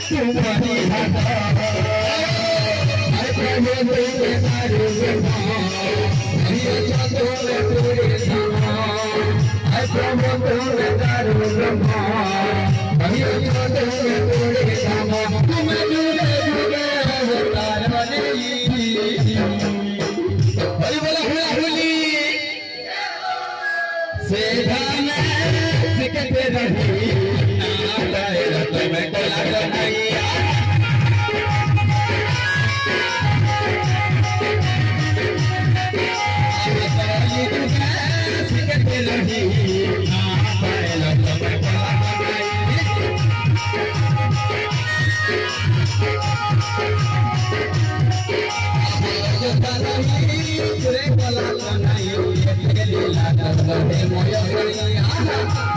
तुम्हारी भाषा I promise you that I will not ये चंदोले पूरे समा I promise you that I will not ये चंदोले पूरे समा तुम्हें जुड़े जुड़े होतार वाली बड़ी बोला हुआ होली सेधाने सिकते रही ना गाए तुम्हें कोला नहीं Moya